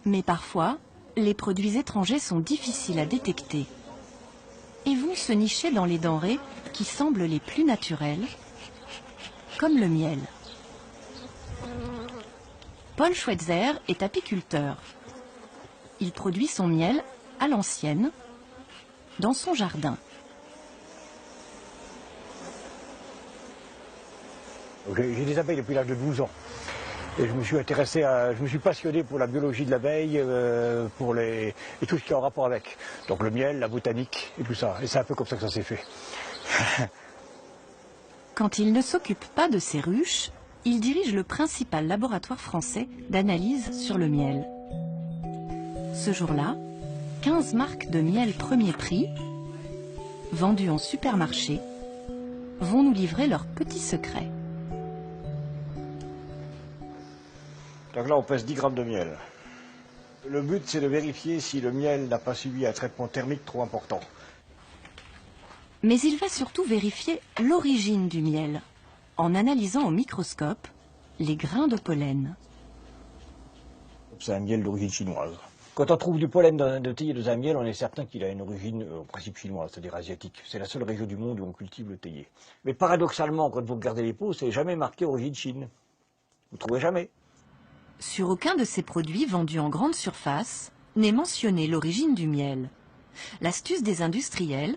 Mais parfois, les produits étrangers sont difficiles à détecter et vont se nicher dans les denrées qui semblent les plus naturelles, comme le miel. Paul Schweitzer est apiculteur. Il produit son miel à l'ancienne, dans son jardin. J'ai des abeilles depuis l'âge de 12 ans. Et je me suis passionné pour la biologie de l'abeille, et tout ce qui est en rapport avec. Donc le miel, la botanique et tout ça. Et c'est un peu comme ça que ça s'est fait. Quand il ne s'occupe pas de ses ruches, il dirige le principal laboratoire français d'analyse sur le miel. Ce jour-là, 15 marques de miel premier prix, vendues en supermarché, vont nous livrer leurs petits secrets. Donc là, on pèse 10 grammes de miel. Le but, c'est de vérifier si le miel n'a pas subi un traitement thermique trop important. Mais il va surtout vérifier l'origine du miel, en analysant au microscope les grains de pollen. C'est un miel d'origine chinoise. Quand on trouve du pollen de théier dans un miel, on est certain qu'il a une origine, en principe chinoise, c'est-à-dire asiatique. C'est la seule région du monde où on cultive le théier. Mais paradoxalement, quand vous regardez les pots, c'est jamais marqué origine Chine. Vous ne trouvez jamais. Sur aucun de ces produits vendus en grande surface n'est mentionnée l'origine du miel. L'astuce des industriels,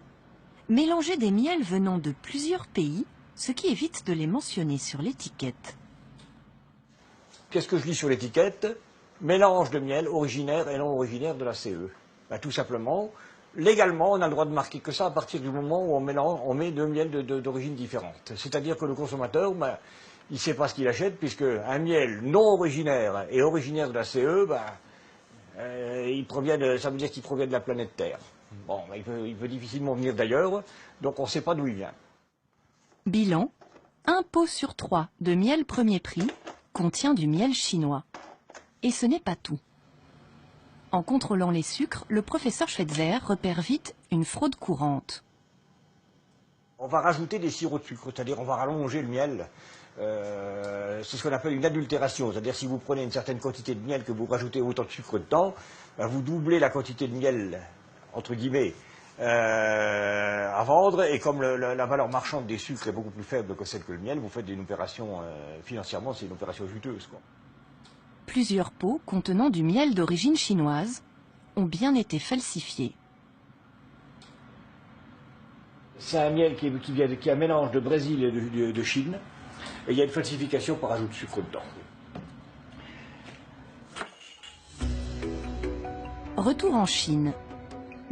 mélanger des miels venant de plusieurs pays, ce qui évite de les mentionner sur l'étiquette. Qu'est-ce que je lis sur l'étiquette? Mélange de miel originaire et non originaire de la CE. Ben, tout simplement, légalement, on a le droit de marquer que ça à partir du moment où on met deux miels d'origine différente. C'est-à-dire que le consommateur, ben, il ne sait pas ce qu'il achète, puisque un miel non originaire et originaire de la CE, ben, ça veut dire qu'il provient de la planète Terre. Bon, ben, il peut difficilement venir d'ailleurs, donc on ne sait pas d'où il vient. Bilan, 1 pot sur 3 de miel premier prix contient du miel chinois. Et ce n'est pas tout. En contrôlant les sucres, le professeur Schweitzer repère vite une fraude courante. On va rajouter des sirops de sucre, c'est-à-dire on va rallonger le miel. C'est ce qu'on appelle une adultération, c'est-à-dire si vous prenez une certaine quantité de miel que vous rajoutez autant de sucre dedans, ben vous doublez la quantité de miel, entre guillemets, à vendre, et comme la valeur marchande des sucres est beaucoup plus faible que celle que le miel, vous faites une opération, financièrement, c'est une opération juteuse, quoi. Plusieurs pots contenant du miel d'origine chinoise ont bien été falsifiés. C'est un miel qui est un mélange de Brésil et de Chine, et il y a une falsification par ajout de sucre dedans. Retour en Chine.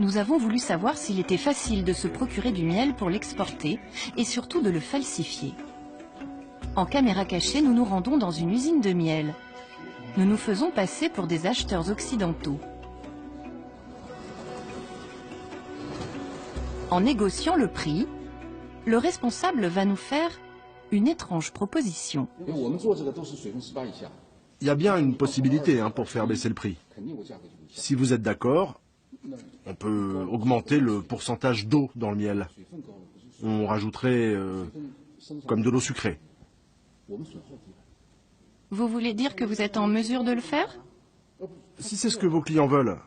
Nous avons voulu savoir s'il était facile de se procurer du miel pour l'exporter et surtout de le falsifier. En caméra cachée, nous nous rendons dans une usine de miel. Nous nous faisons passer pour des acheteurs occidentaux. En négociant le prix, le responsable va nous faire une étrange proposition. Il y a bien une possibilité pour faire baisser le prix. Si vous êtes d'accord, on peut augmenter le pourcentage d'eau dans le miel. On rajouterait comme de l'eau sucrée. Vous voulez dire que vous êtes en mesure de le faire? Si c'est ce que vos clients veulent.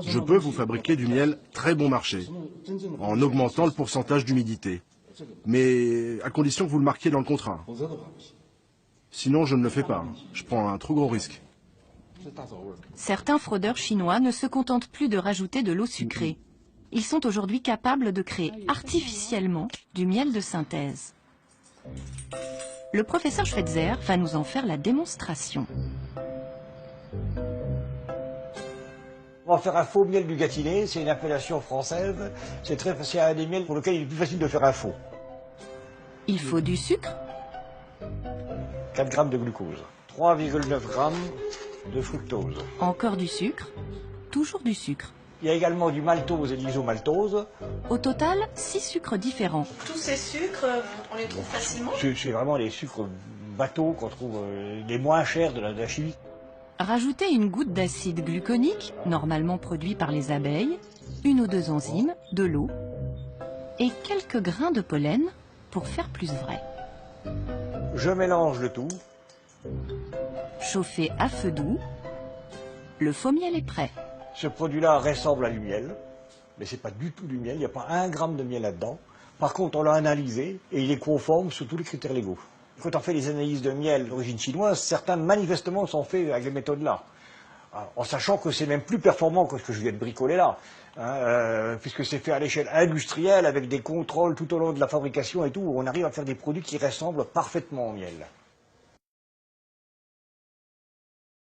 Je peux vous fabriquer du miel très bon marché, en augmentant le pourcentage d'humidité. Mais à condition que vous le marquiez dans le contrat. Sinon, je ne le fais pas. Je prends un trop gros risque. Certains fraudeurs chinois ne se contentent plus de rajouter de l'eau sucrée. Ils sont aujourd'hui capables de créer artificiellement du miel de synthèse. Le professeur Schweitzer va nous en faire la démonstration. On va faire un faux miel du Gâtinais, c'est une appellation française. C'est un des miels pour lequel il est plus facile de faire un faux. Il faut du sucre, 4 grammes de glucose, 3,9 grammes de fructose. encore du sucre, toujours du sucre. Il y a également du maltose et de l'isomaltose. Au total, 6 sucres différents. Tous ces sucres, on les trouve facilement? C'est vraiment les sucres bateaux qu'on trouve les moins chers de la chimie. Rajoutez une goutte d'acide gluconique, normalement produit par les abeilles, 1 ou 2 enzymes, de l'eau et quelques grains de pollen pour faire plus vrai. Je mélange le tout. Chauffé à feu doux, le faux miel est prêt. Ce produit-là ressemble à du miel, mais ce n'est pas du tout du miel, il n'y a pas 1 gramme de miel là-dedans. Par contre, on l'a analysé et il est conforme sous tous les critères légaux. Quand on fait les analyses de miel d'origine chinoise, certains manifestement sont faits avec les méthodes-là. En sachant que c'est même plus performant que ce que je viens de bricoler là, puisque c'est fait à l'échelle industrielle avec des contrôles tout au long de la fabrication et tout, où on arrive à faire des produits qui ressemblent parfaitement au miel.